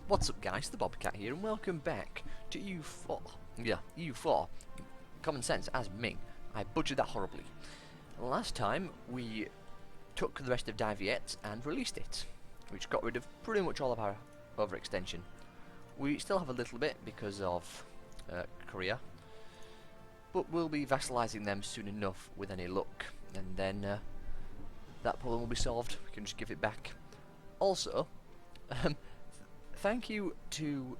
What's up guys, the Bobcat here and welcome back to EU4. Yeah, EU4. Common Sense as Ming. I butchered that horribly. Last time we took the rest of Daviet and released it, which got rid of pretty much all of our overextension. We still have a little bit because of Korea, but we'll be vassalizing them soon enough with any luck, and then that problem will be solved. We can just give it back. Also, thank you to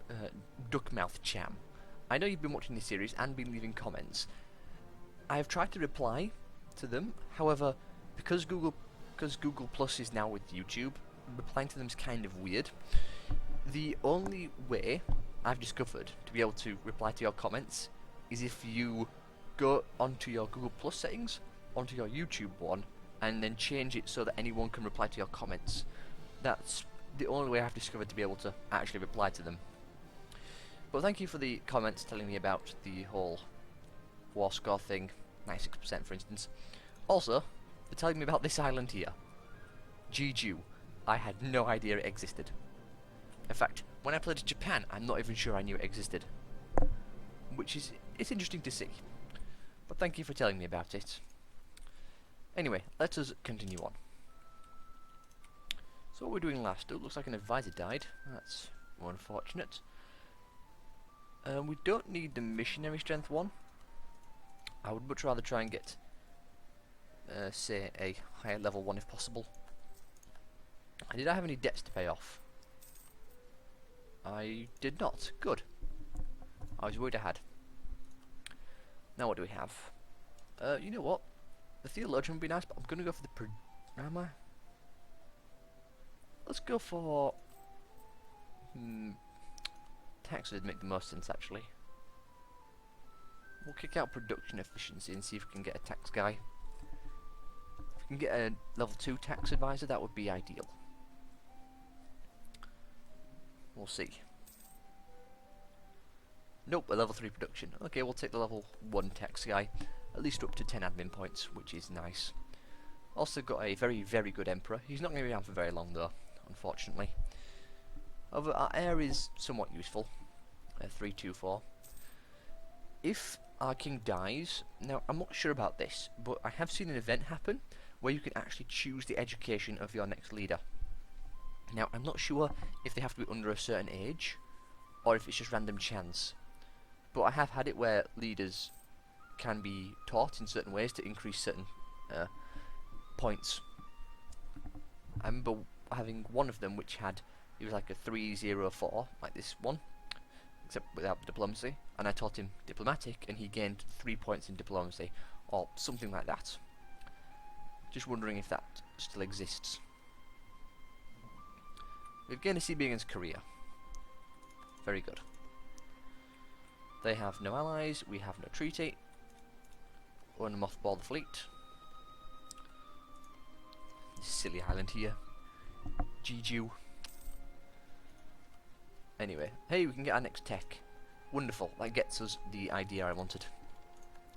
Duckmouth Cham. I know you've been watching this series and been leaving comments. I've tried to reply to them, however, because Google Plus is now with YouTube, replying to them is kind of weird. The only way I've discovered to be able to reply to your comments is if you go onto your Google Plus settings, onto your YouTube one, and then change it so that anyone can reply to your comments. That's the only way I've discovered to be able to actually reply to them. But thank you for the comments telling me about the whole war score thing, 96% for instance. Also, for telling me about this island here, Jeju. I had no idea it existed. In fact, when I played Japan, I'm not even sure I knew it existed. Which is, it's interesting to see. But thank you for telling me about it. Anyway, let us continue on. So what we're doing last, it looks like an advisor died. That's more unfortunate. We don't need the missionary strength one. I would much rather try and get, say, a higher level one if possible. And did I have any debts to pay off? I did not. Good. I was worried I had. Now what do we have? You know what? The theologian would be nice, but I'm going to go for the am I? Let's go for tax would make the most sense actually. We'll kick out production efficiency and see if we can get a tax guy. If we can get a level 2 tax advisor, that would be ideal. We'll see. Nope, a level 3 production. Okay, we'll take the level 1 tax guy. At least up to 10 admin points, which is nice. Also got a very, very good emperor. He's not going to be around for very long though, unfortunately. However, our heir is somewhat useful. 324. If our king dies, now I'm not sure about this, but I have seen an event happen where you can actually choose the education of your next leader. Now I'm not sure if they have to be under a certain age, or if it's just random chance. But I have had it where leaders can be taught in certain ways to increase certain points. I remember having one of them which had, it was like a 304, like this one, except without diplomacy, and I taught him diplomatic and he gained 3 points in diplomacy, or something like that. Just wondering if that still exists. We've gained a CB against Korea. Very good. They have no allies, we have no treaty. We're going to mothball the fleet. This silly island here. Jeju. Anyway, hey, we can get our next tech. Wonderful, that gets us the idea I wanted.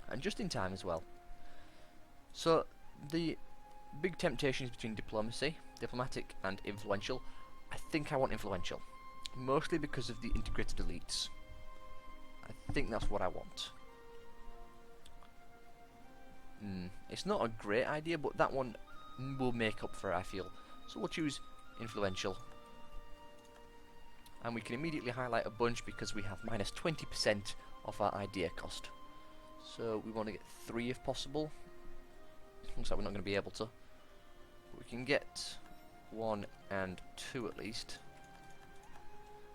And just in time as well. So, the big temptation is between diplomatic and influential. I think I want influential. Mostly because of the integrated elites. I think that's what I want. It's not a great idea, but that one will make up for it, I feel. So we'll choose influential. And we can immediately highlight a bunch because we have minus 20% of our idea cost. So we want to get 3 if possible. Looks like we're not going to be able to. But we can get 1 and 2 at least.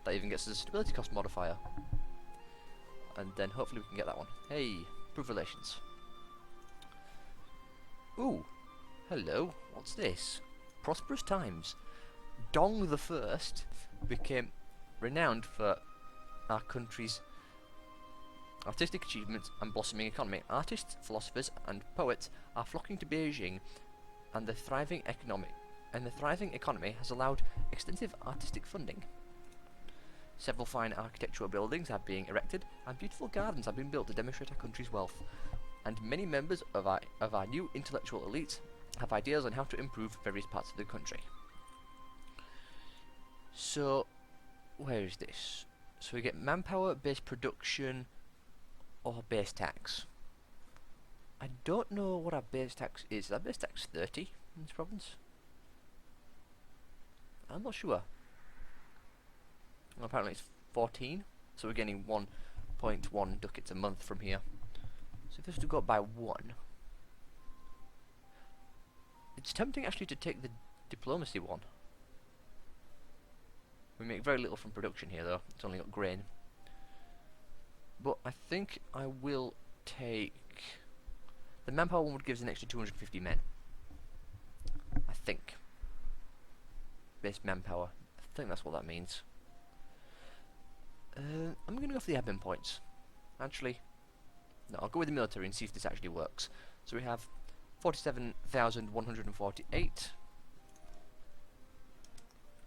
That even gets us a stability cost modifier. And then hopefully we can get that one. Hey, improve relations. Ooh, hello, what's this? Prosperous times. Dong the First became renowned for our country's artistic achievements and blossoming economy. Artists, philosophers and poets are flocking to Beijing, and the thriving economy has allowed extensive artistic funding. Several fine architectural buildings are being erected and beautiful gardens have been built to demonstrate our country's wealth. And many members of our new intellectual elites have ideas on how to improve various parts of the country. So where is this? So we get manpower, base production, or base tax. I don't know what our base tax is. Is our base tax 30 in this province? I'm not sure. Well, apparently it's 14, so we're getting 1.1 ducats a month from here. So if this was to go up by 1, it's tempting actually to take the diplomacy one. We make very little from production here though, it's only got grain. But I think I will take... The manpower one would give us an extra 250 men. I think. Base manpower. I think that's what that means. I'm going to go for the admin points. Actually, no, I'll go with the military and see if this actually works. So we have 47,148.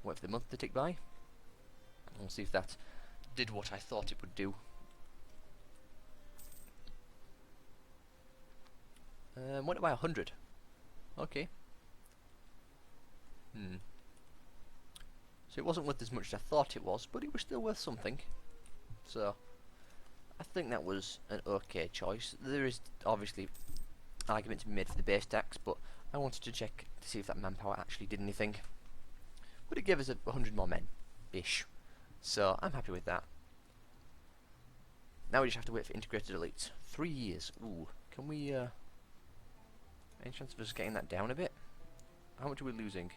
Wait for the month to tick by. We'll see if that did what I thought it would do. Went by 100. Okay. So it wasn't worth as much as I thought it was, but it was still worth something. So I think that was an okay choice. There is obviously argument to be made for the base tax, but I wanted to check to see if that manpower actually did anything. But it gave us 100 more men-ish. So I'm happy with that. Now we just have to wait for integrated elites. 3 years. Ooh. Can we any chance of us getting that down a bit? How much are we losing?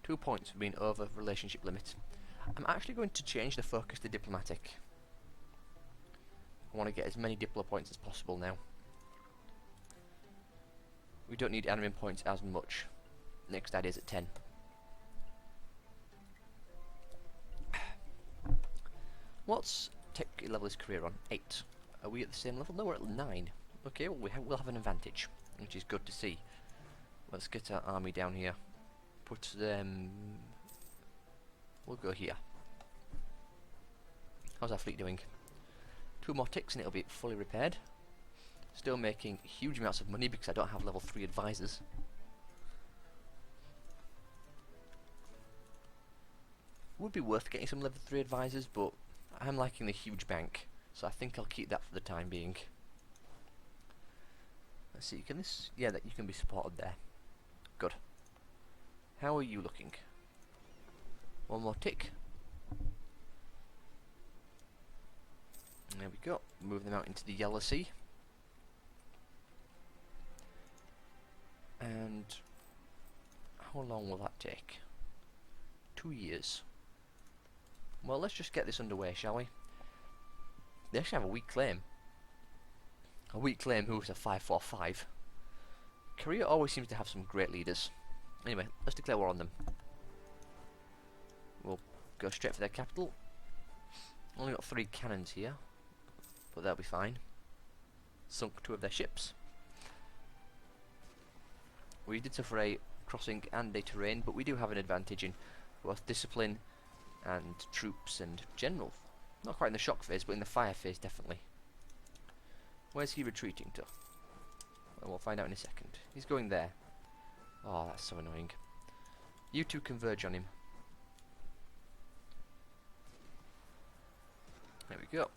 2 points for being over relationship limit. I'm actually going to change the focus to diplomatic. I want to get as many diplo points as possible now. We don't need admin points as much. Next idea is at 10. What's tech level is career on? 8. Are we at the same level? No, we're at 9. Okay, well we'll have an advantage, which is good to see. Let's get our army down here. Put them... We'll go here. How's our fleet doing? 2 more ticks and it'll be fully repaired. Still making huge amounts of money because I don't have level 3 advisors. Would be worth getting some level 3 advisors, but I'm liking the huge bank, so I think I'll keep that for the time being. Let's see, can this... Yeah, that you can be supported there. Good. How are you looking? 1 more tick. There we go. Move them out into the Yellow Sea. And how long will that take? 2 years. Well, let's just get this underway, shall we? They actually have a weak claim. A weak claim who is a 545. Korea always seems to have some great leaders. Anyway, let's declare war on them. We'll go straight for their capital. Only got 3 cannons here, but they'll be fine. Sunk 2 of their ships. We did suffer a crossing and a terrain, but we do have an advantage in both discipline and troops and general. Not quite in the shock phase, but in the fire phase definitely. Where's he retreating to? Well, we'll find out in a second. He's going there. Oh, that's so annoying. You two converge on him. There we go.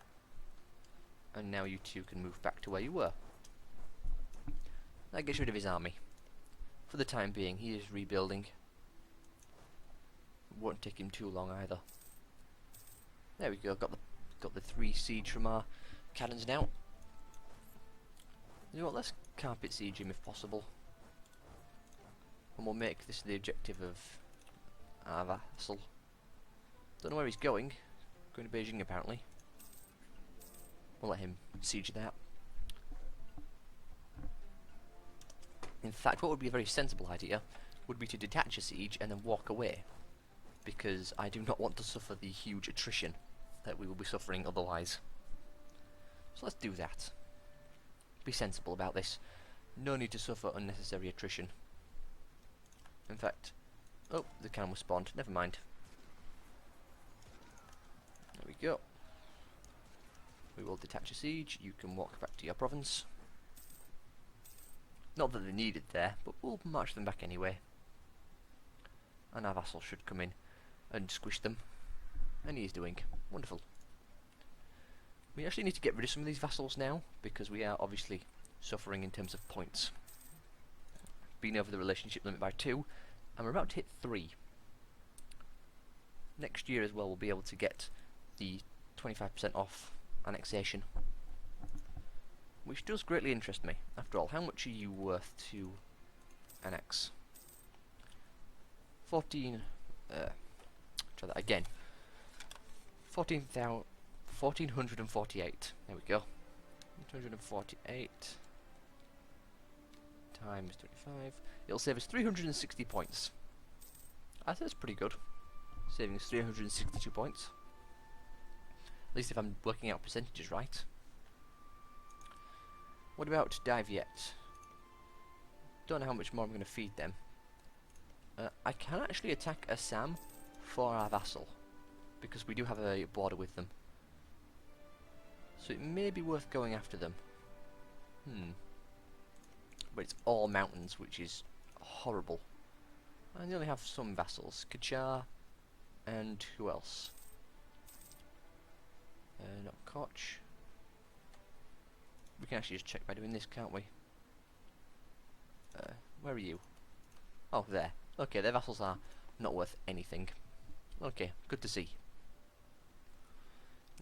And now you two can move back to where you were. That gets rid of his army. For the time being, he is rebuilding. Won't take him too long either. There we go. Got the 3 siege from our cannons now. You know what? Let's carpet siege him if possible, and we'll make this the objective of our vassal. Don't know where he's going. Going to Beijing apparently. We'll let him siege that. In fact, what would be a very sensible idea would be to detach a siege and then walk away, because I do not want to suffer the huge attrition that we will be suffering otherwise. So let's do that. Be sensible about this. No need to suffer unnecessary attrition. In fact, oh, the cannon was spawned. Never mind. There we go. We will detach a siege. You can walk back to your province. Not that they need it there, but we'll march them back anyway. And our vassal should come in and squish them. And he is doing. Wonderful. We actually need to get rid of some of these vassals now, because we are obviously suffering in terms of points. Being over the relationship limit by 2, and we're about to hit 3. Next year as well we'll be able to get the 25% off annexation, which does greatly interest me. After all, how much are you worth to annex? 14, try that again. 1448. There we go. 148 times 25. It'll save us 360 points. I think that's pretty good. Saving us 362 points. At least if I'm working out percentages right. What about Diviet? Don't know how much more I'm going to feed them. I can actually attack Assam for our vassal, because we do have a border with them. So it may be worth going after them. But it's all mountains, which is horrible. And they only have some vassals. Kachar, and who else? Not Koch. We can actually just check by doing this, can't we? Where are you? Oh, there. Okay, their vassals are not worth anything. Okay, good to see.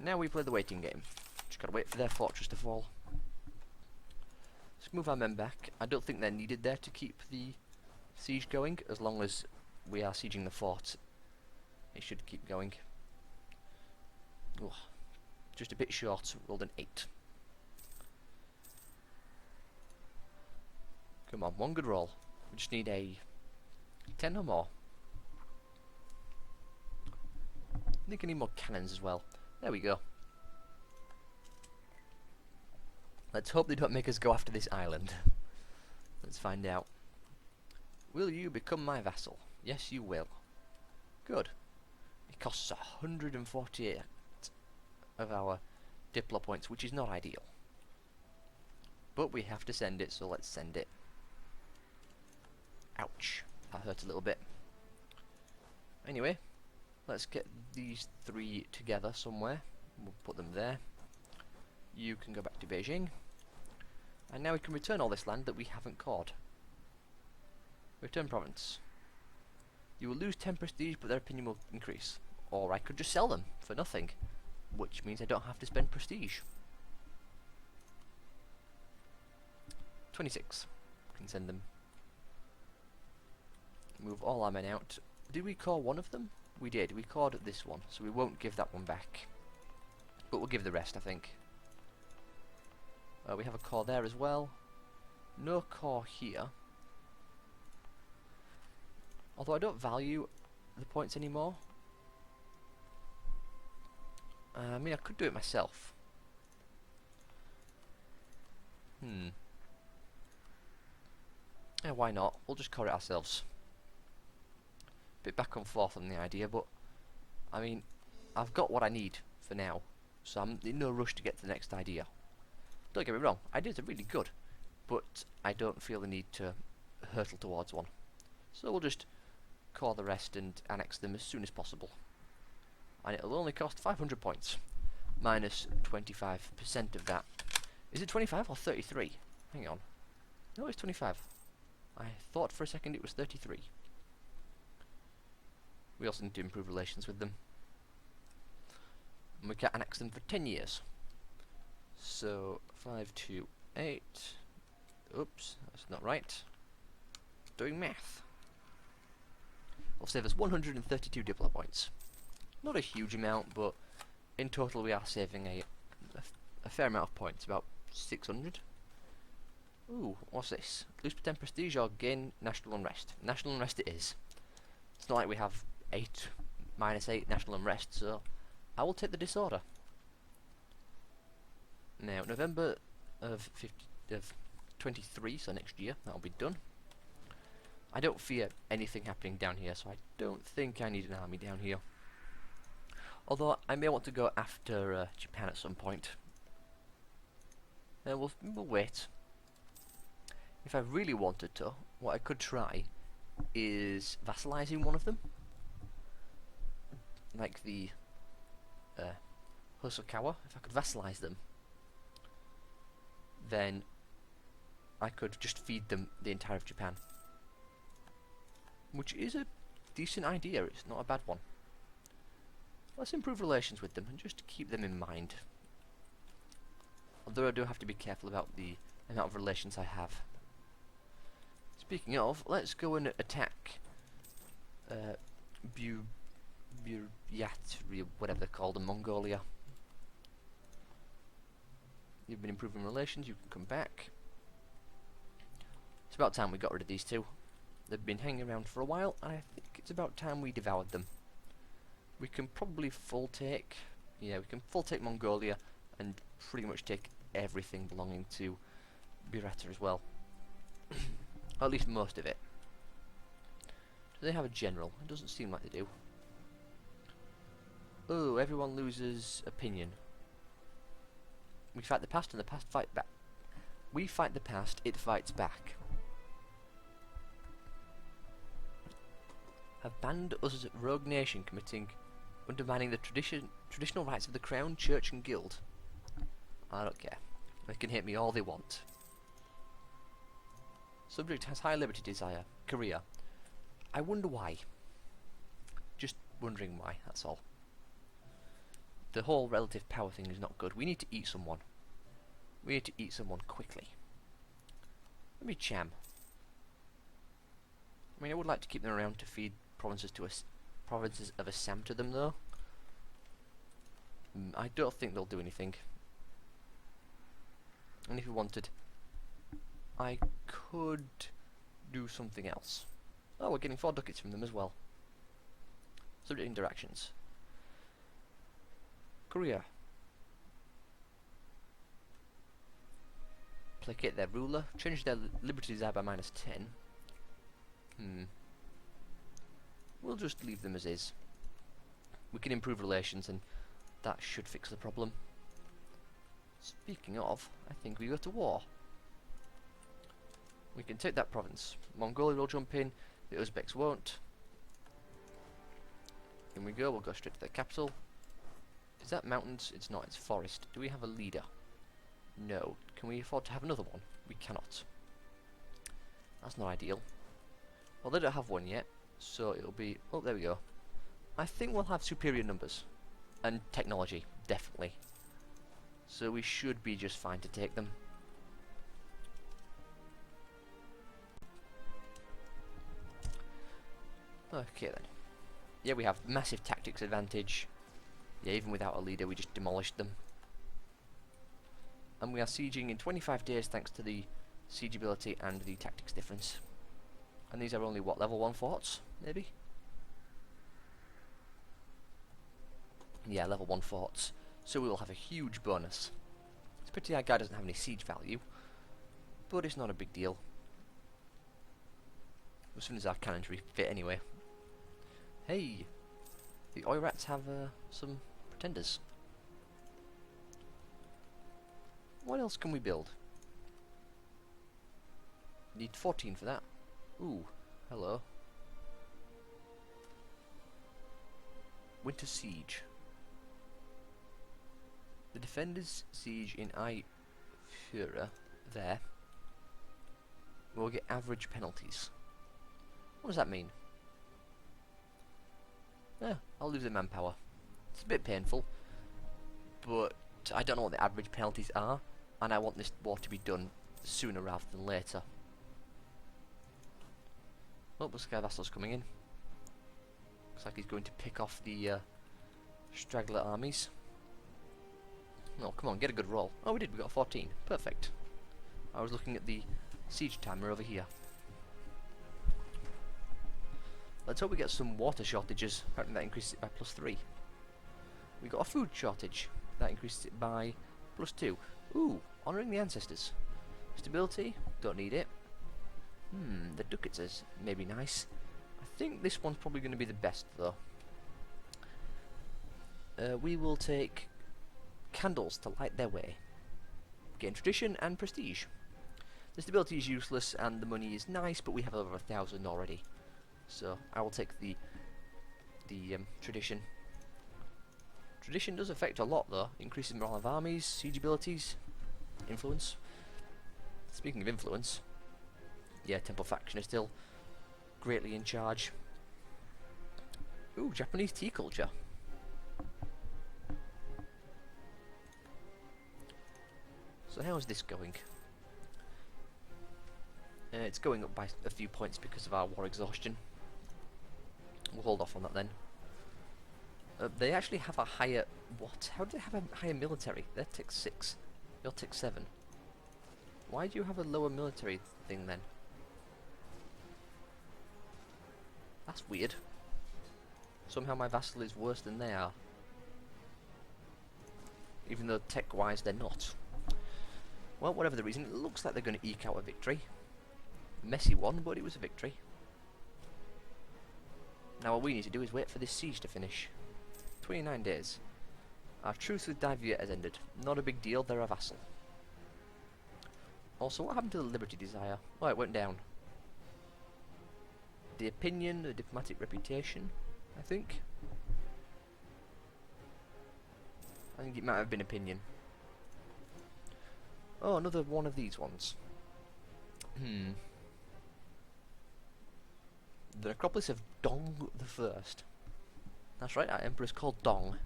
Now we play the waiting game. Just gotta wait for their fortress to fall. Let's move our men back. I don't think they're needed there to keep the siege going, as long as we are sieging the fort. It should keep going. Ugh. Just a bit short, rolled an 8. Come on, one good roll. We just need a 10 or more. I think I need more cannons as well. There we go. Let's hope they don't make us go after this island. Let's find out. Will you become my vassal? Yes, you will. Good. It costs 148 of our Diplo points, which is not ideal. But we have to send it, so let's send it. Ouch. That hurt a little bit. Anyway, let's get these 3 together somewhere. We'll put them there. You can go back to Beijing. And now we can return all this land that we haven't caught. Return province. You will lose 10 prestige, but their opinion will increase. Or I could just sell them for nothing, which means I don't have to spend prestige. 26. Can send them. Move all our men out. Did we core one of them? We did. We cored this one, so we won't give that one back. But we'll give the rest, I think. We have a core there as well. No core here. Although I don't value the points anymore. I mean, I could do it myself. Yeah, why not? We'll just core it ourselves. Bit back and forth on the idea, but I mean, I've got what I need for now, so I'm in no rush to get to the next idea. Don't get me wrong, ideas are really good, but I don't feel the need to hurtle towards one. So we'll just core the rest and annex them as soon as possible. And it'll only cost 500 points, minus 25% of that. Is it 25 or 33? Hang on. No, it's 25. I thought for a second it was 33. We also need to improve relations with them. And we can annex them for 10 years. So, 528. Oops, that's not right. Doing math. Will save us 132 Diplo points. Not a huge amount, but in total we are saving a fair amount of points, about 600. Ooh, what's this? Lose 10 prestige or gain national unrest. National unrest it is. It's not like we have 8, -8 national unrest, so I will take the disorder. Now, November of 23, so next year, that'll be done. I don't fear anything happening down here, so I don't think I need an army down here. Although, I may want to go after Japan at some point. We'll wait. If I really wanted to, what I could try is vassalizing one of them. Like the Hosokawa, if I could vassalize them, then I could just feed them the entire of Japan. Which is a decent idea, it's not a bad one. Let's improve relations with them and just keep them in mind. Although I do have to be careful about the amount of relations I have. Speaking of, let's go and attack whatever they're called in Mongolia. You've been improving relations, you can come back. It's about time we got rid of these two. They've been hanging around for a while, and I think it's about time we devoured them. We can probably full take... Yeah, we can full take Mongolia, and pretty much take everything belonging to Birata as well. Or at least most of it. Do they have a general? It doesn't seem like they do. Oh, everyone loses opinion. We fight the past and the past fight back. We fight the past, it fights back. Have banned us as a rogue nation committing undermining the traditional rights of the crown, church and guild. I don't care. They can hit me all they want. Subject has high liberty desire. Korea. I wonder why. Just wondering why, that's all. The whole relative power thing is not good. We need to eat someone. We need to eat someone quickly. Maybe Cham. I mean, I would like to keep them around to feed provinces of Assam to them, though. I don't think they'll do anything. And if we wanted, I could do something else. Oh, we're getting 4 ducats from them as well. Subject interactions. Korea. Placate their ruler. Change their liberty desire by -10. We'll just leave them as is. We can improve relations and that should fix the problem. Speaking of, I think we go to war. We can take that province. Mongolia will jump in, the Uzbeks won't. In we go, we'll go straight to the capital. Is that mountains? It's not, it's forest. Do we have a leader? No. Can we afford to have another one? We cannot. That's not ideal. Well, they don't have one yet, so it'll be... Oh, there we go. I think we'll have superior numbers. And technology, definitely. So we should be just fine to take them. Okay then. Yeah, we have massive tactics advantage. Yeah, even without a leader, we just demolished them. And we are sieging in 25 days thanks to the siege ability and the tactics difference. And these are only, what, level 1 forts, maybe? Yeah, level 1 forts. So we will have a huge bonus. It's a pity our guy doesn't have any siege value, but it's not a big deal. As soon as our cannons refit anyway. Hey! The Oirats have some pretenders. What else can we build? Need 14 for that. Ooh, hello. Winter Siege. The defenders siege in Führer there will get average penalties. What does that mean? Yeah, I'll lose the manpower. It's a bit painful, but I don't know what the average penalties are, and I want this war to be done sooner rather than later. Oh, the Sky Vassal's coming in. Looks like he's going to pick off the straggler armies. Oh, come on, get a good roll. Oh, we did, we got 14. Perfect. I was looking at the siege timer over here. Let's hope we get some water shortages. Apparently that increases it by +3. We got a food shortage. That increases it by +2. Ooh, honouring the ancestors. Stability, don't need it. The ducats is maybe nice. I think this one's probably going to be the best though. We will take candles to light their way. Gain tradition and prestige. The stability is useless and the money is nice, but we have over 1,000 already. So I will take the tradition. Tradition does affect a lot though. Increases morale of armies, siege abilities, influence. Speaking of influence, yeah, Temple faction is still greatly in charge. Ooh, Japanese tea culture. So how is this going? It's going up by a few points because of our war exhaustion. We'll hold off on that then. They actually have a higher... What? How do they have a higher military? They're tick 6. You're tick 7. Why do you have a lower military thing then? That's weird. Somehow my vassal is worse than they are. Even though tech-wise they're not. Well, whatever the reason, it looks like they're going to eke out a victory. Messy one, but it was a victory. Now all we need to do is wait for this siege to finish. 29 days. Our truce with Davier has ended. Not a big deal, they're a vassal. Also, what happened to the Liberty Desire? Oh, it went down. The opinion, the diplomatic reputation, I think. I think it might have been opinion. Oh, another one of these ones. The necropolis of Dong the First. That's right, our emperor's called Dong.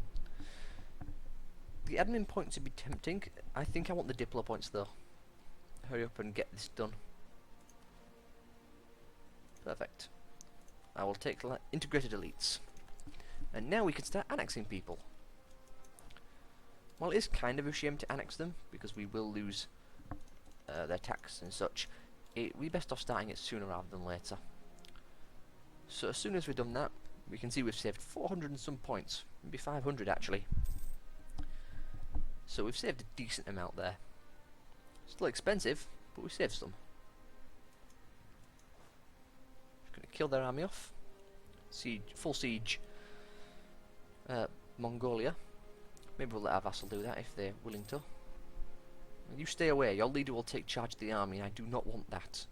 The admin points would be tempting. I think I want the diplo points though. Hurry up and get this done. Perfect. I will take integrated elites. And now we can start annexing people. Well, it is kind of a shame to annex them, because we will lose their tax and such. We best off starting it sooner rather than later. So as soon as we've done that, we can see we've saved 400 and some points. Maybe 500 actually. So we've saved a decent amount there. Still expensive, but we saved some. Just going to kill their army off. Siege, full siege Mongolia. Maybe we'll let our vassal do that if they're willing to. You stay away, your leader will take charge of the army, and I do not want that.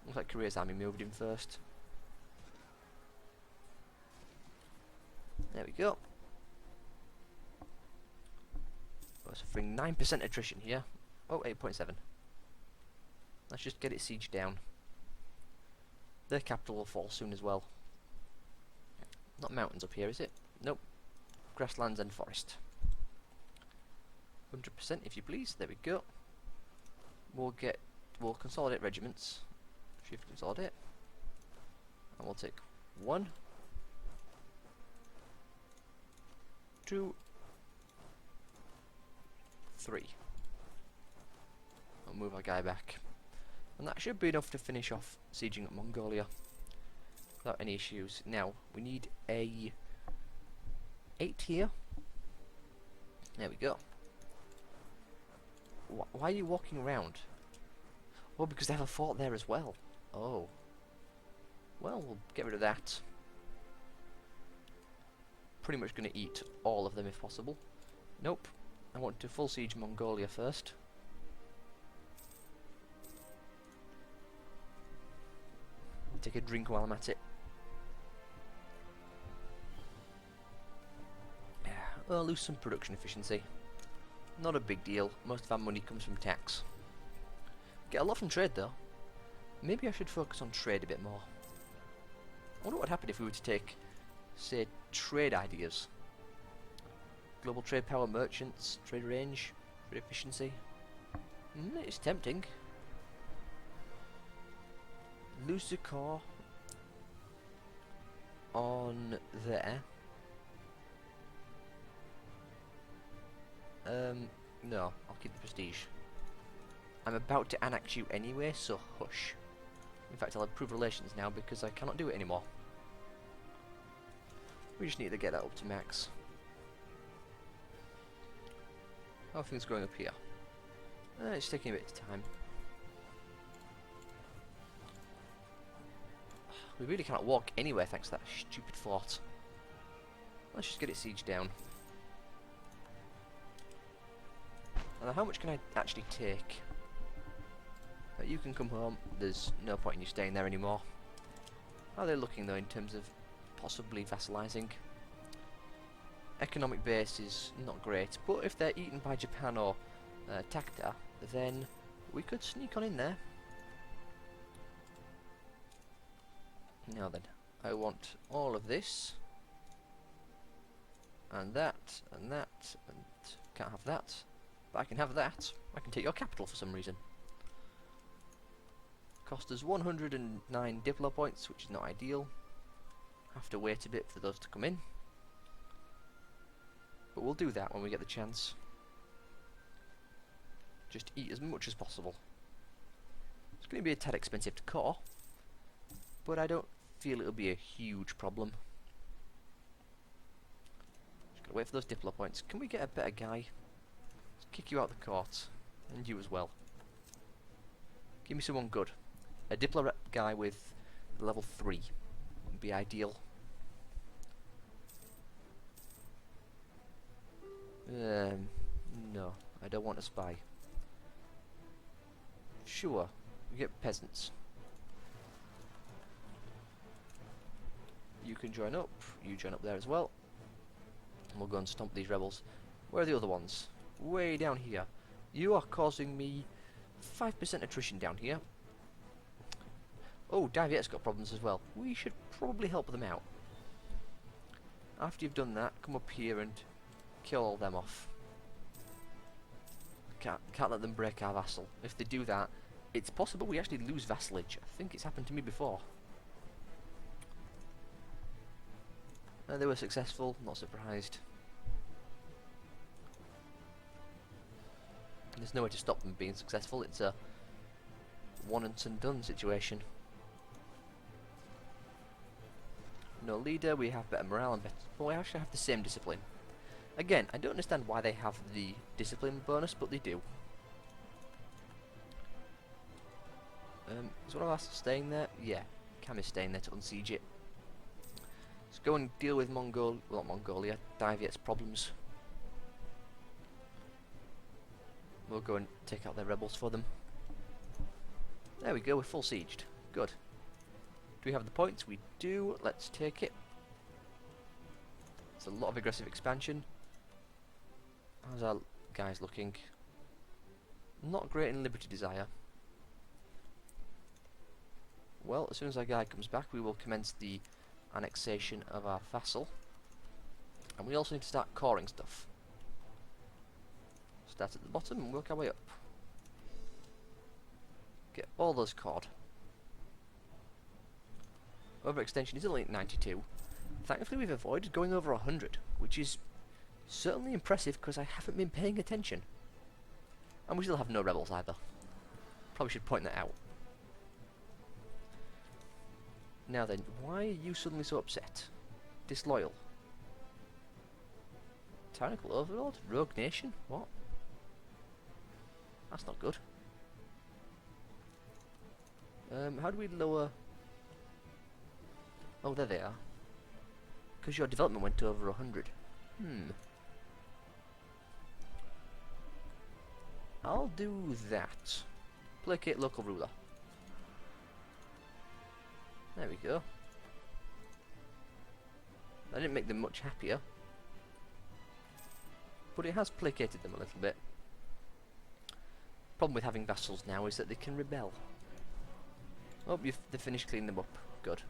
Looks like Korea's army moved in first. There we go. We're suffering 9% attrition here. Oh, 8.7. Let's just get it sieged down. Their capital will fall soon as well. Not mountains up here, is it? Nope. Grasslands and forest. 100% if you please. There we go. We'll consolidate regiments. Shift consolidate. And we'll take 1, 2, 3. I'll move our guy back. And that should be enough to finish off sieging up Mongolia without any issues. Now, we need a 8 here. There we go. Why are you walking around? Well, because they have a fort there as well. Oh. Well, we'll get rid of that. Pretty much going to eat all of them if possible. Nope. I want to full siege Mongolia first. Take a drink while I'm at it. I'll lose some production efficiency. Not a big deal. Most of our money comes from tax. Get a lot from trade though. Maybe I should focus on trade a bit more. I wonder what would happen if we were to take, say, trade ideas. Global trade power, merchants, trade range, trade efficiency. It's tempting. Lose the core on there. No, I'll keep the prestige. I'm about to annex you anyway, so hush. In fact, I'll improve relations now because I cannot do it anymore. We just need to get that up to max. How are things going up here? It's taking a bit of time. We really cannot walk anywhere thanks to that stupid fort. Let's just get it sieged down. Now, how much can I actually take? You can come home. There's no point in you staying there anymore. How are they looking though in terms of possibly vassalizing? economic base is not great, but if they're eaten by Japan or Takta, then we could sneak on in there. Now then, I want all of this, and that, and that, and can't have that, but I can have that. I can take your capital for some reason. Cost us 109 Diplo points, which is not ideal. Have to wait a bit for those to come in. But we'll do that when we get the chance. Just eat as much as possible. It's going to be a tad expensive to core, but I don't feel it'll be a huge problem. Just gotta wait for those Diplo points. Can we get a better guy? Let's kick you out the court. And you as well. Give me someone good. A Diplo guy with level 3 would be ideal. No, I don't want a spy. Sure, we get peasants. You can join up, you join up there as well. And we'll go and stomp these rebels. Where are the other ones? Way down here. You are causing me 5% attrition down here. Oh, Daviet's got problems as well. We should probably help them out. After you've done that, come up here and kill all them off. Can't let them break our vassal. If they do that, it's possible we actually lose vassalage. I think it's happened to me before. They were successful, not surprised. There's no way to stop them being successful. It's a one and done situation. No leader, we have better morale and better, but we actually have the same discipline. Again, I don't understand why they have the discipline bonus, but they do. Is one of us staying there? Yeah, Cam is staying there to unsiege it. Let's go and deal with not Mongolia, Daviet's problems. We'll go and take out their rebels for them. There we go, we're full sieged. Good. Do we have the points? We do. Let's take it. It's a lot of aggressive expansion. How's our guys looking? Not great in Liberty Desire. Well, as soon as our guy comes back, we will commence the annexation of our vassal. And we also need to start coring stuff. Start at the bottom and work our way up. Get all those cored. Overextension is only at 92. Thankfully we've avoided going over 100, which is certainly impressive because I haven't been paying attention. And we still have no rebels either. Probably should point that out. Now then, why are you suddenly so upset? Disloyal? Tyrannical Overlord? Rogue Nation? What? That's not good. How do we lower... Oh, there they are. Because your development went to over 100. I'll do that. Placate local ruler. There we go. I didn't make them much happier, but it has placated them a little bit. Problem with having vassals now is that they can rebel. Oh, they've finished cleaning them up. Good.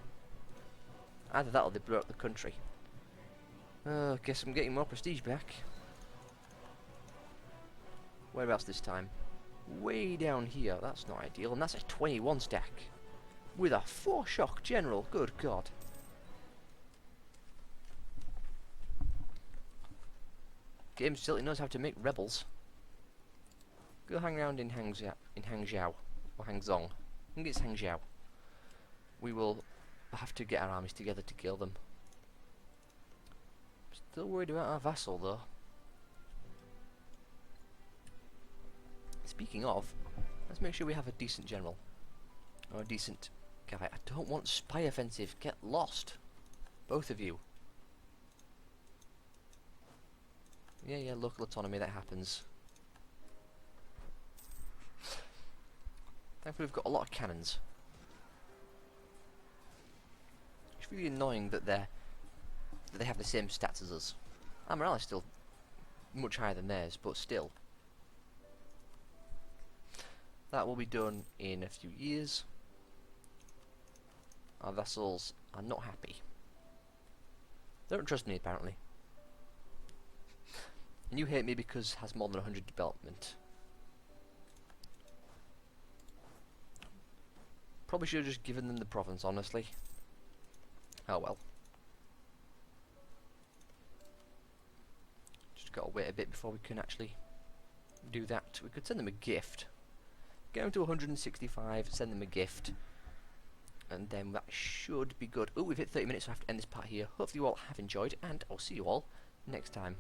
Either that or they blew up the country. Guess I'm getting more prestige back. Whereabouts this time? Way down here. That's not ideal, and that's a 21 stack. With a 4-shock general. Good God. Game certainly knows how to make rebels. Go hang around in Hangzhou. Or Hangzong. I think it's Hangzhou. We will have to get our armies together to kill them. Still worried about our vassal though. Speaking of, let's make sure we have a decent general. Or a decent guy. I don't want spy offensive. Get lost. Both of you. Yeah, local autonomy, that happens. Thankfully we've got a lot of cannons. It's really annoying that they have the same stats as us. Our morale is still much higher than theirs, but still. That will be done in a few years. Our vassals are not happy. They don't trust me, apparently. And you hate me because it has more than 100 development. Probably should have just given them the province, honestly. Oh well. Just gotta wait a bit before we can actually do that. We could send them a gift. Get them to 165, send them a gift. And then that should be good. Oh, we've hit 30 minutes, so I have to end this part here. Hopefully you all have enjoyed, and I'll see you all next time.